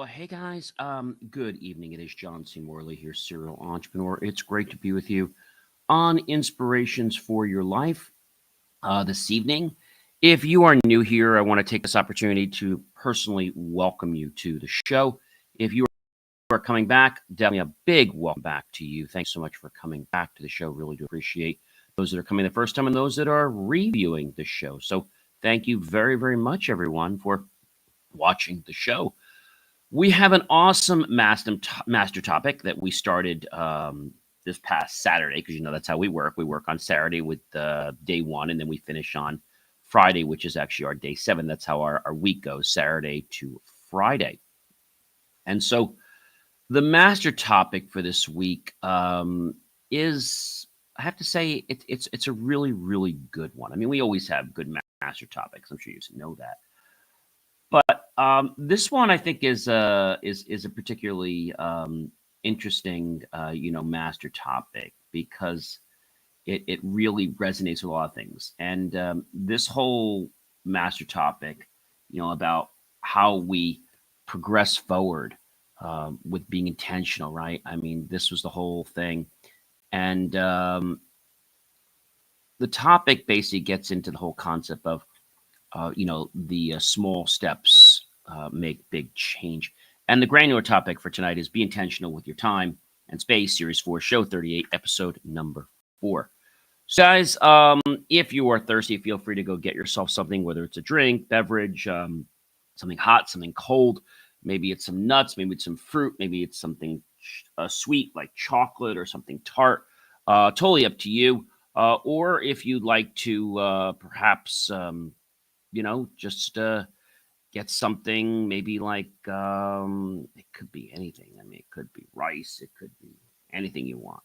Well, hey guys, good evening. It is John C. Morley here, serial entrepreneur. It's great to be with you on Inspirations for Your Life this evening. If you are new here, I want to take this opportunity to personally welcome you to the show. If you are coming back, definitely a big welcome back to you. Thanks so much for coming back to the show. Really do appreciate those that are coming the first time and those that are reviewing the show. So thank you very, very much, everyone, for watching the show. We have an awesome master topic that we started this past Saturday because that's how we work. We work on Saturday with day one, and then we finish on Friday, which is actually our day seven. That's how our week goes, Saturday to Friday. And so the master topic for this week is, I have to say, it's a really, really good one. I mean, we always have good master topics. I'm sure you know that. But this one I think is a particularly interesting master topic because it really resonates with a lot of things. And this whole master topic, about how we progress forward with being intentional, right? I mean, this was the whole thing, and the topic basically gets into the whole concept of the small steps make big change. And the granular topic for tonight is be intentional with your time and space, Series 4, Show 38, Episode number 4. So, guys, if you are thirsty, feel free to go get yourself something, whether it's a drink, beverage, something hot, something cold. Maybe it's some nuts, maybe it's some fruit, maybe it's something sweet like chocolate or something tart. Totally up to you. Or if you'd like to perhaps just get something maybe like it could be anything. I mean, it could be rice, it could be anything you want.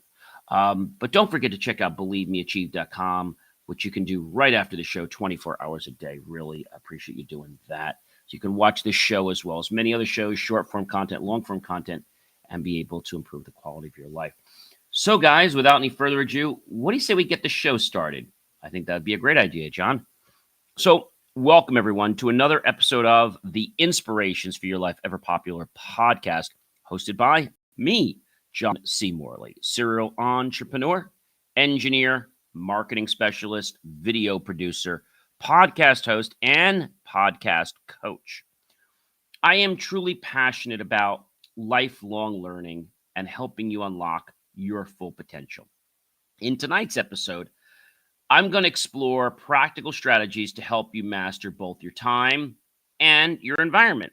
But don't forget to check out believemeachieve.com, which you can do right after the show, 24 hours a day. Really appreciate you doing that. So you can watch this show as well as many other shows, short form content, long form content, and be able to improve the quality of your life. So, guys, without any further ado, what do you say we get the show started? I think that'd be a great idea, John. So, welcome everyone to another episode of the Inspirations for Your Life Ever Popular podcast, hosted by me, John C. Morley, serial entrepreneur, engineer, marketing specialist, video producer, podcast host, and podcast coach. I am truly passionate about lifelong learning and helping you unlock your full potential. In tonight's episode, I'm going to explore practical strategies to help you master both your time and your environment.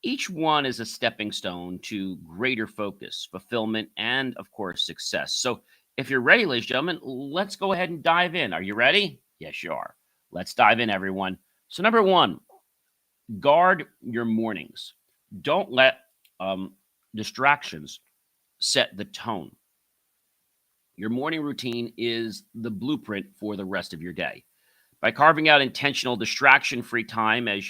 Each one is a stepping stone to greater focus, fulfillment, and, of course, success. So if you're ready, ladies and gentlemen, let's go ahead and dive in. Are you ready? Yes, you are. Let's dive in, everyone. So number one, guard your mornings. Don't let distractions set the tone. Your morning routine is the blueprint for the rest of your day. By carving out intentional distraction-free time as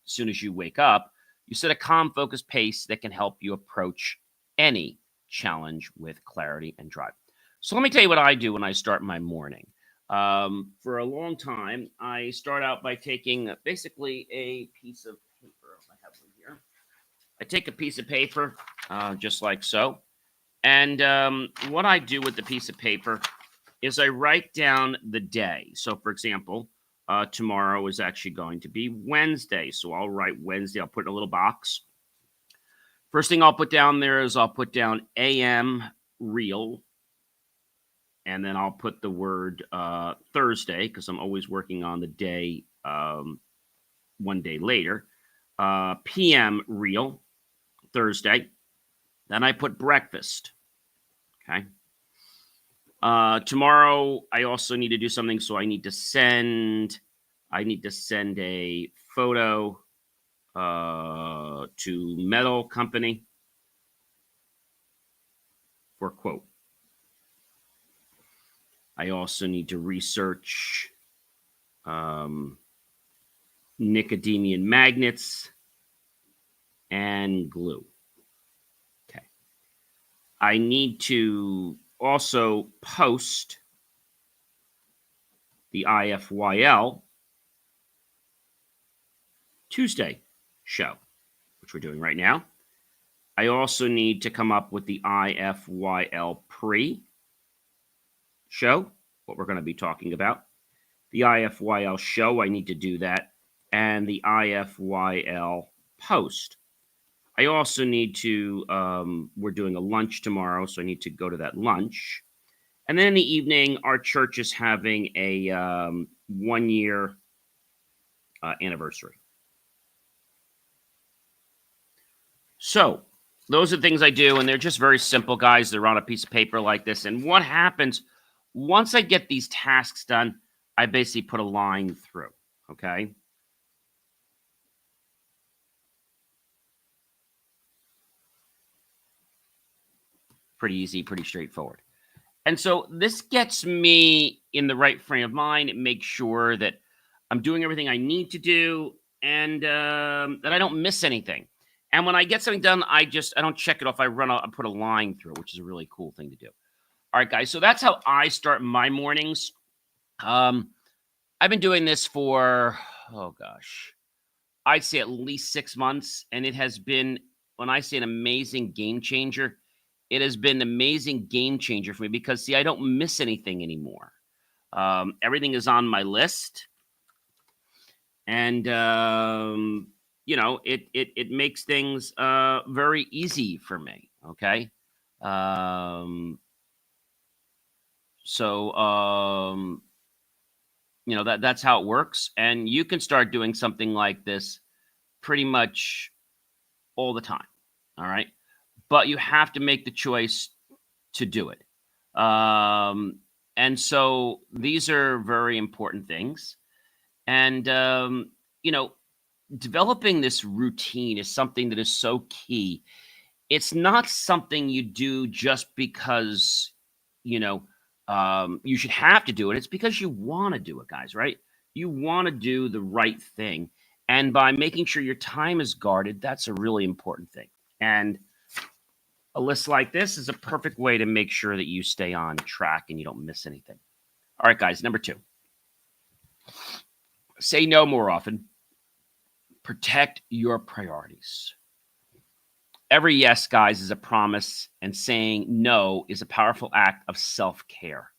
soon as you wake up, you set a calm, focused pace that can help you approach any challenge with clarity and drive. So let me tell you what I do when I start my morning. For a long time, I start out by taking basically a piece of paper. I have one here. I take a piece of paper, just like so. And what I do with the piece of paper is I write down the day. So, for example, tomorrow is actually going to be Wednesday. So I'll write Wednesday. I'll put in a little box. First thing I'll put down there is I'll put down AM real. And then I'll put the word Thursday because I'm always working on the day one day later. PM real, Thursday. Then I put breakfast. Okay. Tomorrow I also need to do something, so I need to send a photo to metal company for quote. I also need to research nicodemian magnets and glue. I need to also post the IFYL Tuesday show, which we're doing right now. I also need to come up with the IFYL pre-show, what we're going to be talking about. The IFYL show, I need to do that. And the IFYL post. I also need to, we're doing a lunch tomorrow, so I need to go to that lunch. And then in the evening, our church is having a 1-year anniversary. So those are the things I do, and they're just very simple, guys. They're on a piece of paper like this. And what happens once I get these tasks done, I basically put a line through, okay? Pretty easy, pretty straightforward. And so this gets me in the right frame of mind. It makes sure that I'm doing everything I need to do and that I don't miss anything. And when I get something done, I don't check it off. I put a line through it, which is a really cool thing to do. All right, guys. So that's how I start my mornings. I've been doing this for, oh gosh, I'd say at least 6 months. And it has been, when I say an amazing game changer, it has been an amazing game changer for me because, see, I don't miss anything anymore. Everything is on my list. And, you know, it makes things very easy for me, okay? You know, that's how it works. And you can start doing something like this pretty much all the time, all right? But you have to make the choice to do it. And so these are very important things. And, you know, developing this routine is something that is so key. It's not something you do just because, you know, you should have to do it. It's because you want to do it, guys, right? You want to do the right thing. And by making sure your time is guarded, that's a really important thing. And a list like this is a perfect way to make sure that you stay on track and you don't miss anything. All right, guys, number 2. Say no more often. Protect your priorities. Every yes, guys, is a promise, and saying no is a powerful act of self-care.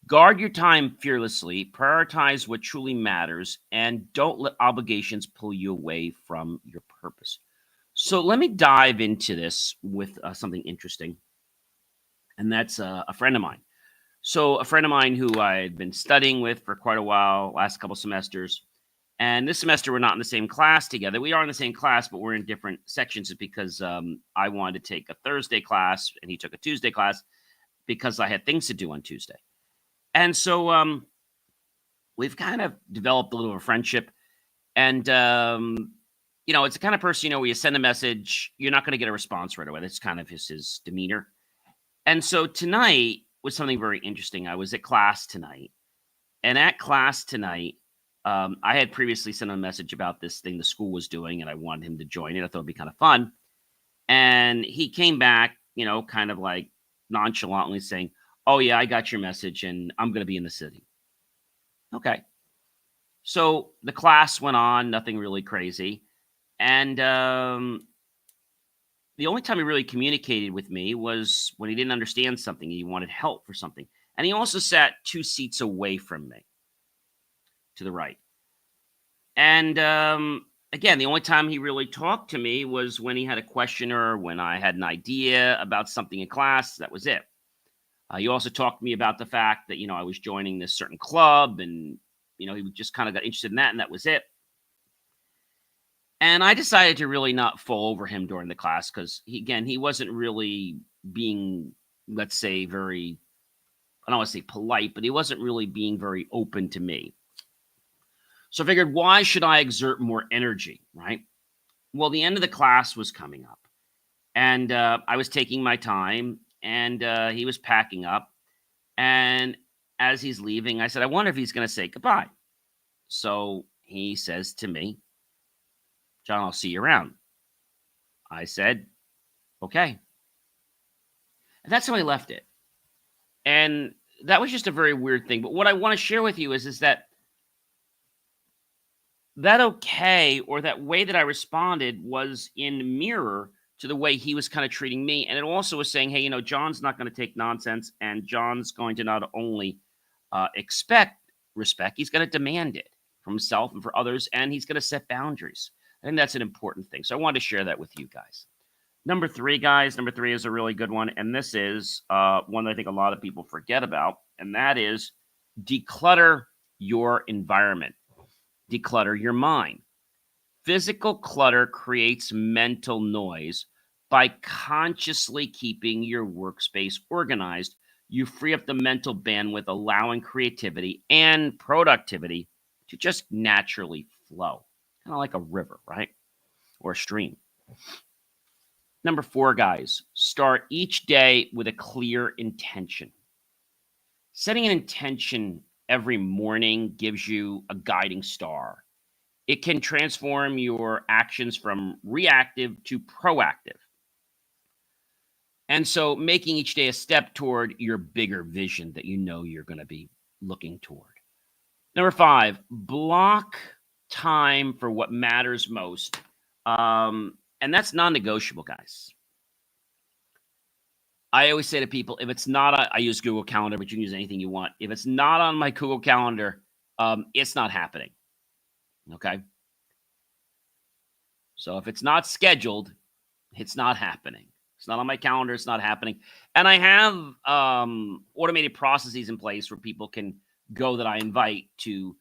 Guard your time fearlessly, prioritize what truly matters, and don't let obligations pull you away from your purpose. So let me dive into this with something interesting, and that's a friend of mine. So a friend of mine who I had been studying with for quite a while, last couple semesters, and this semester we're not in the same class together. We are in the same class, but we're in different sections because I wanted to take a Thursday class and he took a Tuesday class because I had things to do on Tuesday. And so we've kind of developed a little of a friendship. And, you know, it's the kind of person, you know, where you send a message, you're not going to get a response right away. That's kind of his demeanor. And so tonight was something very interesting. I was at class tonight. And at class tonight, I had previously sent him a message about this thing the school was doing, and I wanted him to join it. I thought it'd be kind of fun. And he came back, you know, kind of like nonchalantly saying, "Oh, yeah, I got your message, and I'm going to be in the city." Okay. So the class went on, nothing really crazy. And the only time he really communicated with me was when he didn't understand something. He wanted help for something. And he also sat 2 seats away from me to the right. And again, the only time he really talked to me was when he had a question or when I had an idea about something in class. That was it. He also talked to me about the fact that, you know, I was joining this certain club and, you know, he just kind of got interested in that, and that was it. And I decided to really not fall over him during the class because, he wasn't really being, let's say, very, I don't want to say polite, but he wasn't really being very open to me. So I figured, why should I exert more energy, right? Well, the end of the class was coming up. And I was taking my time, and he was packing up. And as he's leaving, I said, I wonder if he's going to say goodbye. So he says to me, "John, I'll see you around." I said, "Okay." And that's how I left it. And that was just a very weird thing. But what I want to share with you is that okay, or that way that I responded was in mirror to the way he was kind of treating me. And it also was saying, hey, John's not going to take nonsense, and John's going to not only expect respect, he's going to demand it from himself and for others, and he's going to set boundaries. I think that's an important thing. So I wanted to share that with you guys. Number 3, guys. Number 3 is a really good one, and this is one that I think a lot of people forget about, and that is declutter your environment. Declutter your mind. Physical clutter creates mental noise. By consciously keeping your workspace organized, you free up the mental bandwidth, allowing creativity and productivity to just naturally flow. Kind of like a river, right? Or a stream. Number 4, guys, start each day with a clear intention. Setting an intention every morning gives you a guiding star. It can transform your actions from reactive to proactive. And so making each day a step toward your bigger vision that you're going to be looking toward. Number 5, block time for what matters most. And that's non-negotiable, guys. I always say to people, if it's not, I use Google Calendar, but you can use anything you want. If it's not on my Google Calendar, it's not happening. Okay? So if it's not scheduled, it's not happening. It's not on my calendar. It's not happening. And I have automated processes in place where people can go that I invite to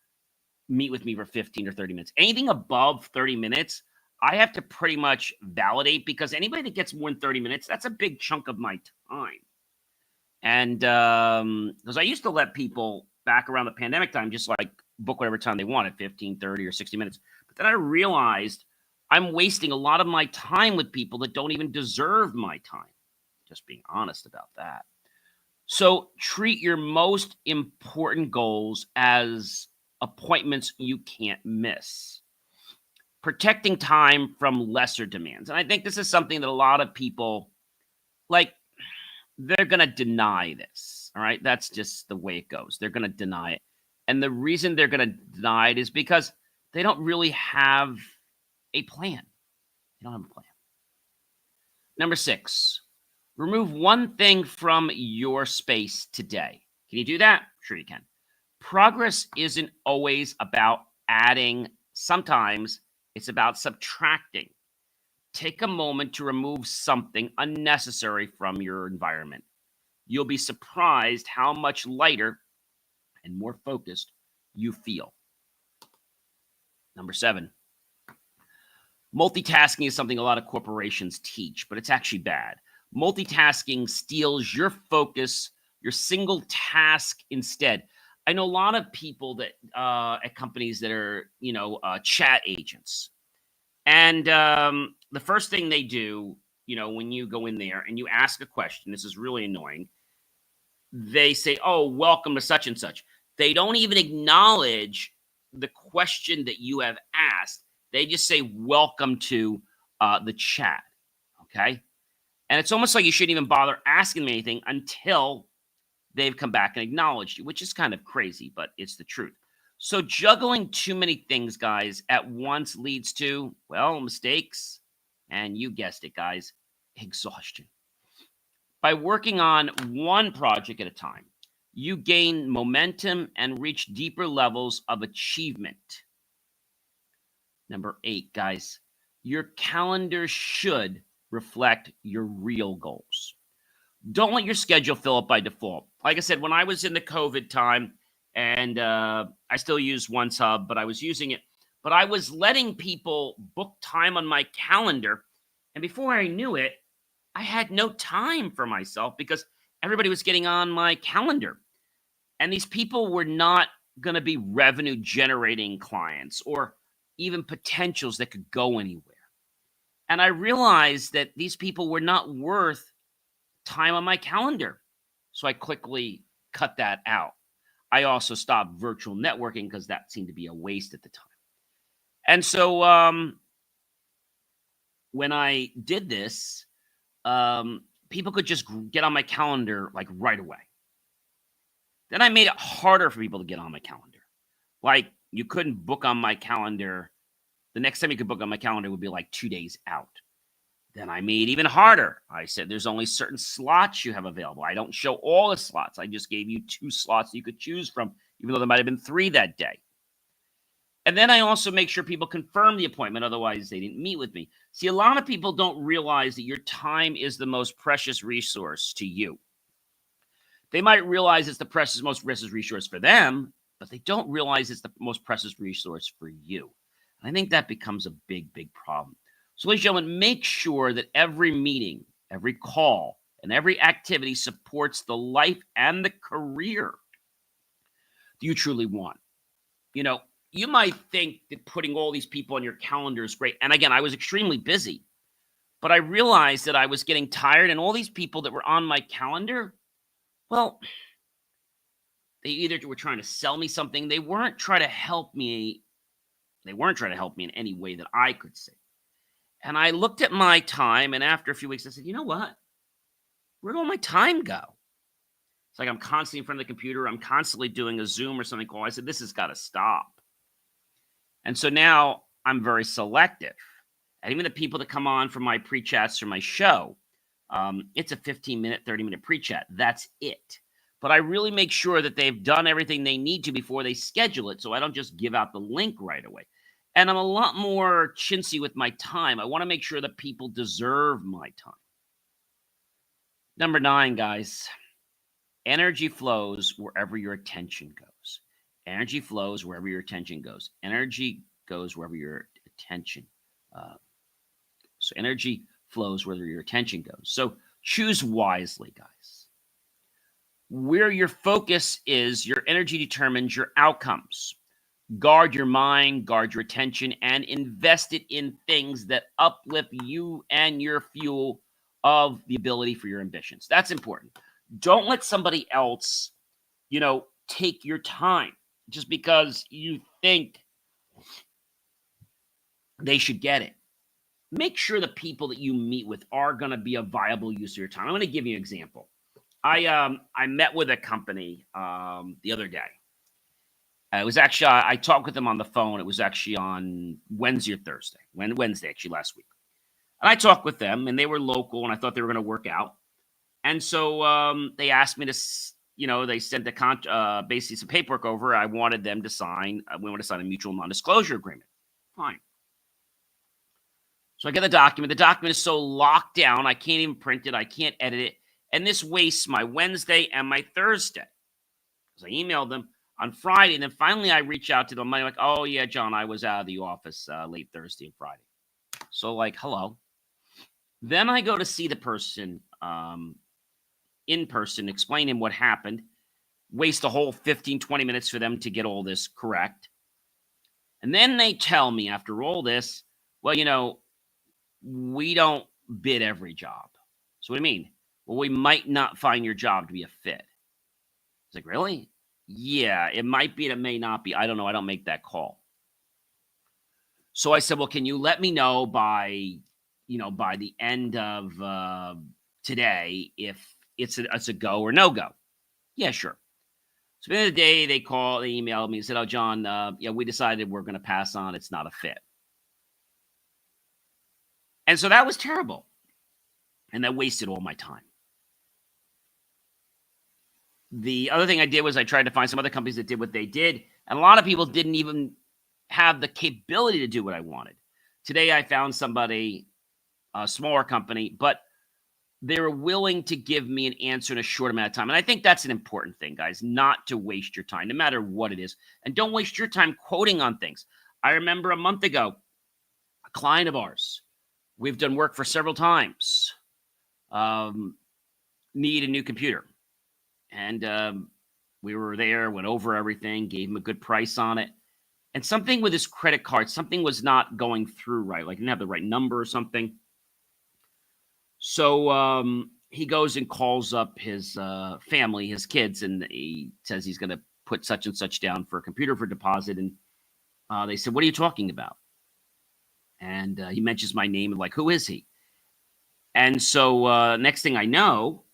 meet with me for 15 or 30 minutes. Anything above 30 minutes, I have to pretty much validate, because anybody that gets more than 30 minutes, that's a big chunk of my time. And because I used to let people back around the pandemic time just like book whatever time they wanted, 15, 30, or 60 minutes. But then I realized I'm wasting a lot of my time with people that don't even deserve my time. Just being honest about that. So treat your most important goals as appointments you can't miss. Protecting time from lesser demands. And I think this is something that a lot of people, they're going to deny this. All right. That's just the way it goes. They're going to deny it. And the reason they're going to deny it is because they don't really have a plan. They don't have a plan. Number 6, remove one thing from your space today. Can you do that? Sure you can. Progress isn't always about adding. Sometimes it's about subtracting. Take a moment to remove something unnecessary from your environment. You'll be surprised how much lighter and more focused you feel. Number 7, multitasking is something a lot of corporations teach, but it's actually bad. Multitasking steals your focus, your single task instead. I know a lot of people that at companies that are, chat agents. And the first thing they do, when you go in there and you ask a question, this is really annoying. They say, oh, welcome to such and such. They don't even acknowledge the question that you have asked. They just say, welcome to the chat. Okay. And it's almost like you shouldn't even bother asking them anything until they've come back and acknowledged you, which is kind of crazy, but it's the truth. So juggling too many things, guys, at once leads to, well, mistakes. And you guessed it, guys, exhaustion. By working on one project at a time, you gain momentum and reach deeper levels of achievement. Number 8, guys, your calendar should reflect your real goals. Don't let your schedule fill up by default. Like I said, when I was in the COVID time, and I still use OneSub, but I was using it. But I was letting people book time on my calendar. And before I knew it, I had no time for myself because everybody was getting on my calendar. And these people were not going to be revenue generating clients or even potentials that could go anywhere. And I realized that these people were not worth time on my calendar. So I quickly cut that out. I also stopped virtual networking because that seemed to be a waste at the time. And so when I did this, people could just get on my calendar like right away. Then I made it harder for people to get on my calendar. Like you couldn't book on my calendar. The next time you could book on my calendar would be like 2 days out. Then I made even harder. I said, there's only certain slots you have available. I don't show all the slots. I just gave you 2 slots you could choose from, even though there might have been 3 that day. And then I also make sure people confirm the appointment. Otherwise, they didn't meet with me. See, a lot of people don't realize that your time is the most precious resource to you. They might realize it's the most precious resource for them, but they don't realize it's the most precious resource for you. I think that becomes a big, big problem. So, ladies and gentlemen, make sure that every meeting, every call, and every activity supports the life and the career you truly want. You might think that putting all these people on your calendar is great. And again, I was extremely busy, but I realized that I was getting tired, and all these people that were on my calendar, well, they either were trying to sell me something. They weren't trying to help me. They weren't trying to help me in any way that I could see. And I looked at my time, and after a few weeks, I said, you know what? Where'd all my time go? It's like I'm constantly in front of the computer. I'm constantly doing a Zoom or something call. I said, this has got to stop. And so now I'm very selective. And even the people that come on for my pre-chats or my show, it's a 15-minute, 30-minute pre-chat. That's it. But I really make sure that they've done everything they need to before they schedule it, so I don't just give out the link right away. And I'm a lot more chintzy with my time. I want to make sure that people deserve my time. Number 9, guys. Energy flows wherever your attention goes. Energy flows wherever your attention goes. Energy goes wherever your attention. So energy flows wherever your attention goes. So choose wisely, guys. Where your focus is, your energy determines your outcomes. Guard your mind, guard your attention, and invest it in things that uplift you and your fuel of the ability for your ambitions. That's important. Don't let somebody else, take your time just because you think they should get it. Make sure the people that you meet with are going to be a viable use of your time. I'm going to give you an example. I met with a company the other day. It was actually, I talked with them on the phone. It was actually on Wednesday or Thursday. Wednesday, actually, last week. And I talked with them, and they were local, and I thought they were going to work out. And so they asked me to, they sent basically some paperwork over. I wanted them to sign. We want to sign a mutual non-disclosure agreement. Fine. So I get the document. The document is so locked down, I can't even print it. I can't edit it. And this wastes my Wednesday and my Thursday. So I emailed them on Friday, and then finally I reach out to them. I'm like, oh, yeah, John, I was out of the office late Thursday and Friday. So hello. Then I go to see the person in person, explain him what happened, waste a whole 15, 20 minutes for them to get all this correct. And then they tell me after all this, well, we don't bid every job. So what do you mean? Well, we might not find your job to be a fit. It's like, really? Yeah, it might be, it may not be. I don't know. I don't make that call. So I said, well, can you let me know by the end of today if it's a go or no go? Yeah, sure. So at the end of the day, they emailed me and said, oh, John, we decided we're going to pass on. It's not a fit. And so that was terrible. And that wasted all my time. The other thing I did was I tried to find some other companies that did what they did. And a lot of people didn't even have the capability to do what I wanted. Today, I found somebody, a smaller company, but they were willing to give me an answer in a short amount of time. And I think that's an important thing, guys, not to waste your time, no matter what it is. And don't waste your time quoting on things. I remember a month ago, a client of ours, we've done work for several times, need a new computer. And we were there, went over everything, gave him a good price on it. And something with his credit card, something was not going through right. Like, didn't have the right number or something. So he goes and calls up his family, his kids, and he says he's going to put such and such down for a computer for deposit. And they said, what are you talking about? And he mentions my name and who is he? And so next thing I know,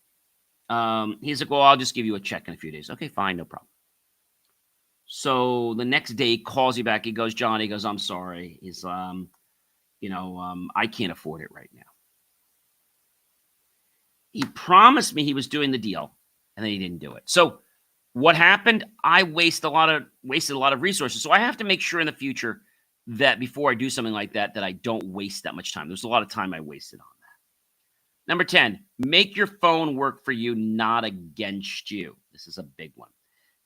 he's like, well, I'll just give you a check in a few days. Okay, fine, no problem. So the next day he calls you back. He goes, John, I'm sorry. He's, I can't afford it right now. He promised me he was doing the deal, and then he didn't do it. So what happened? I wasted a lot of resources. So I have to make sure in the future that before I do something like that, that I don't waste that much time. There's a lot of time I wasted on that. Number 10, make your phone work for you, not against you. This is a big one.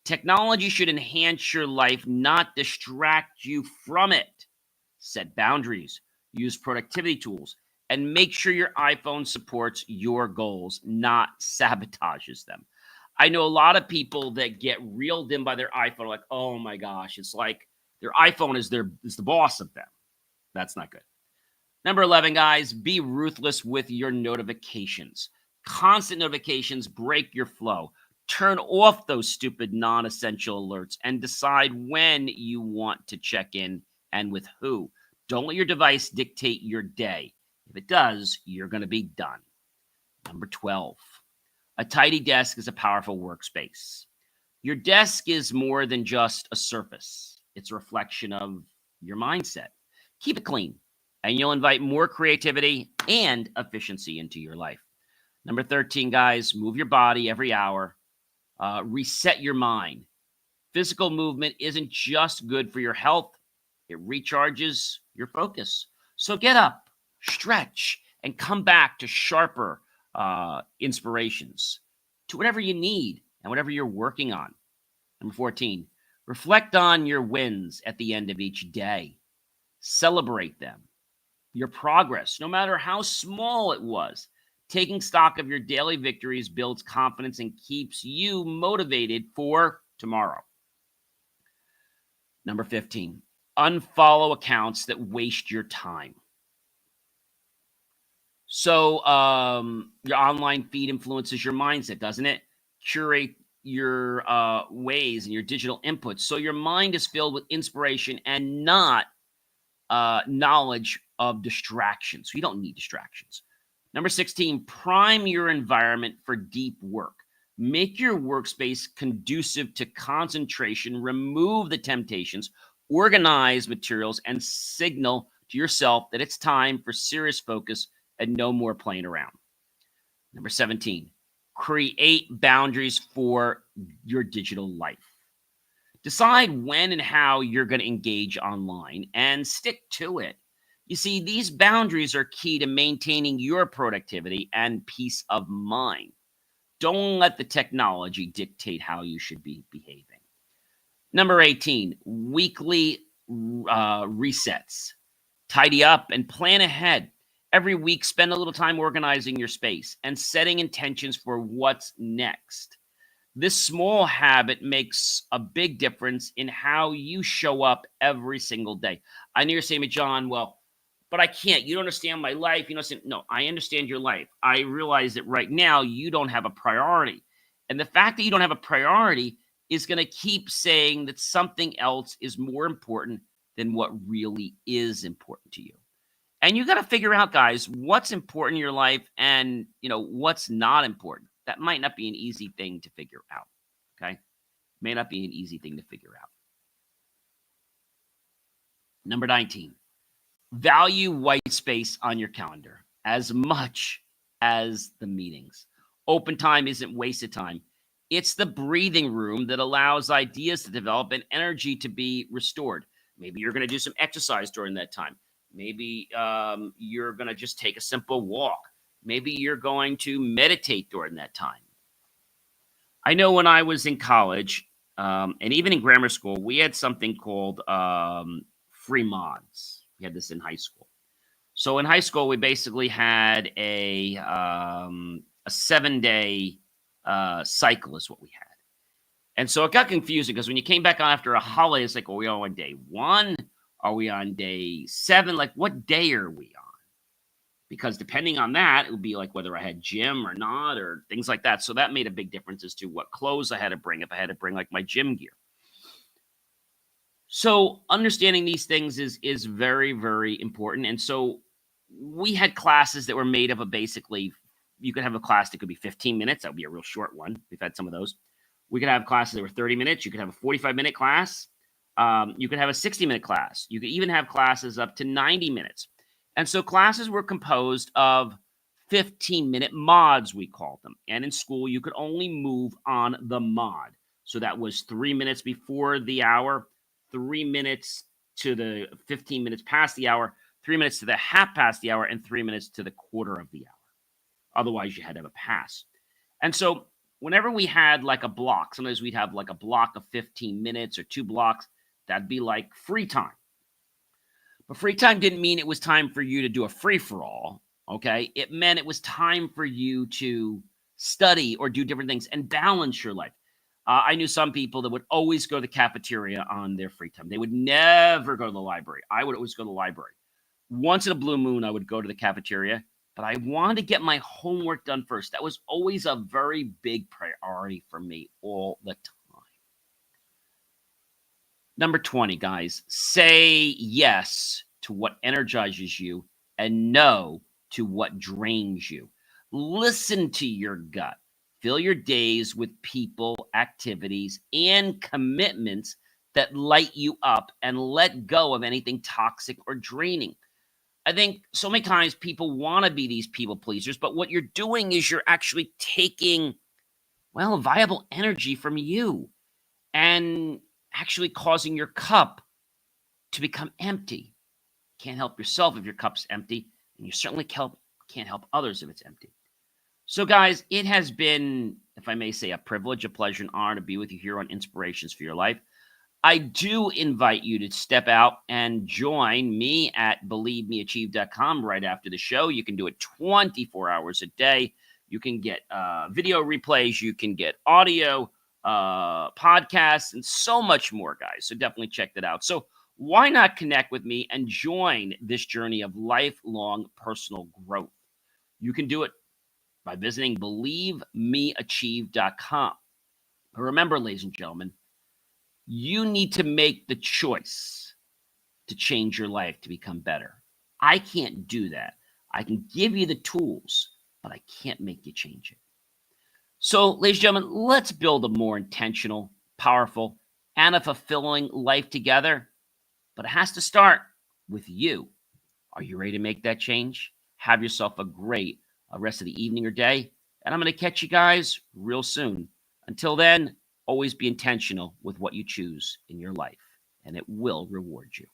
Technology should enhance your life, not distract you from it. Set boundaries, use productivity tools, and make sure your iPhone supports your goals, not sabotages them. I know a lot of people that get reeled in by their iPhone, like, oh my gosh, it's like their iPhone is the boss of them. That's not good. Number 11, guys, be ruthless with your notifications. Constant notifications break your flow. Turn off those stupid non-essential alerts and decide when you want to check in and with who. Don't let your device dictate your day. If it does, you're going to be done. Number 12, a tidy desk is a powerful workspace. Your desk is more than just a surface. It's a reflection of your mindset. Keep it clean, and you'll invite more creativity and efficiency into your life. Number 13, guys, move your body every hour. Reset your mind. Physical movement isn't just good for your health. It recharges your focus. So get up, stretch, and come back to sharper inspirations, to whatever you need and whatever you're working on. Number 14, reflect on your wins at the end of each day. Celebrate them. Your progress, no matter how small it was. Taking stock of your daily victories builds confidence and keeps you motivated for tomorrow. Number 15, unfollow accounts that waste your time. So your online feed influences your mindset, doesn't it? Curate your ways and your digital inputs so your mind is filled with inspiration and not knowledge of distractions. So you don't need distractions. Number 16, prime your environment for deep work. Make your workspace conducive to concentration, remove the temptations, organize materials, and signal to yourself that it's time for serious focus and no more playing around. Number 17, create boundaries for your digital life. Decide when and how you're going to engage online and stick to it. You see, these boundaries are key to maintaining your productivity and peace of mind. Don't let the technology dictate how you should be behaving. Number 18, weekly resets. Tidy up and plan ahead. Every week, spend a little time organizing your space and setting intentions for what's next. This small habit makes a big difference in how you show up every single day. I know you're saying to me, John, well, but I can't. You don't understand my life. You know, no, I understand your life. I realize that right now you don't have a priority. And the fact that you don't have a priority is going to keep saying that something else is more important than what really is important to you. And you got to figure out, guys, what's important in your life and, what's not important. That might not be an easy thing to figure out, okay? May not be an easy thing to figure out. Number 19, value white space on your calendar as much as the meetings. Open time isn't wasted time. It's the breathing room that allows ideas to develop and energy to be restored. Maybe you're going to do some exercise during that time. Maybe you're going to just take a simple walk. Maybe you're going to meditate during that time. I know when I was in college and even in grammar school, we had something called free mods. We had this in high school. So in high school, we basically had a 7-day cycle is what we had. And so it got confusing because when you came back on after a holiday, it's like, are we on day 1? Are we on day 7? Like, what day are we on? Because depending on that, it would be like whether I had gym or not or things like that. So that made a big difference as to what clothes I had to bring, if I had to bring like my gym gear. So understanding these things is very, very important. And so we had classes that were made up of basically, you could have a class that could be 15 minutes. That would be a real short one. We've had some of those. We could have classes that were 30 minutes. You could have a 45-minute class. You could have a 60-minute class. You could even have classes up to 90 minutes. And so classes were composed of 15-minute mods, we called them. And in school, you could only move on the mod. So that was 3 minutes before the hour, 3 minutes to the 15 minutes past the hour, 3 minutes to the half past the hour, and 3 minutes to the quarter of the hour. Otherwise, you had to have a pass. And so whenever we had like a block, sometimes we'd have like a block of 15 minutes or 2 blocks, that'd be like free time. But free time didn't mean it was time for you to do a free-for-all, okay? It meant it was time for you to study or do different things and balance your life. I knew some people that would always go to the cafeteria on their free time. They would never go to the library. I would always go to the library. Once in a blue moon, I would go to the cafeteria, but I wanted to get my homework done first. That was always a very big priority for me all the time. Number 20, guys, say yes to what energizes you and no to what drains you. Listen to your gut. Fill your days with people, activities, and commitments that light you up and let go of anything toxic or draining. I think so many times people want to be these people pleasers, but what you're doing is you're actually taking, well, viable energy from you and actually causing your cup to become empty. Can't help yourself if your cup's empty, and you certainly can't help others if it's empty. So, guys, it has been, if I may say, a privilege, a pleasure, an honor to be with you here on Inspirations for Your Life. I do invite you to step out and join me at believemeachieve.com right after the show. You can do it 24 hours a day. You can get video replays. You can get audio podcasts, and so much more, guys. So definitely check that out. So why not connect with me and join this journey of lifelong personal growth? You can do it by visiting believemeachieve.com. But remember, ladies and gentlemen, you need to make the choice to change your life to become better. I can't do that. I can give you the tools, but I can't make you change it. So, ladies and gentlemen, let's build a more intentional, powerful, and a fulfilling life together. But it has to start with you. Are you ready to make that change? Have yourself a great rest of the evening or day. And I'm going to catch you guys real soon. Until then, always be intentional with what you choose in your life, and it will reward you.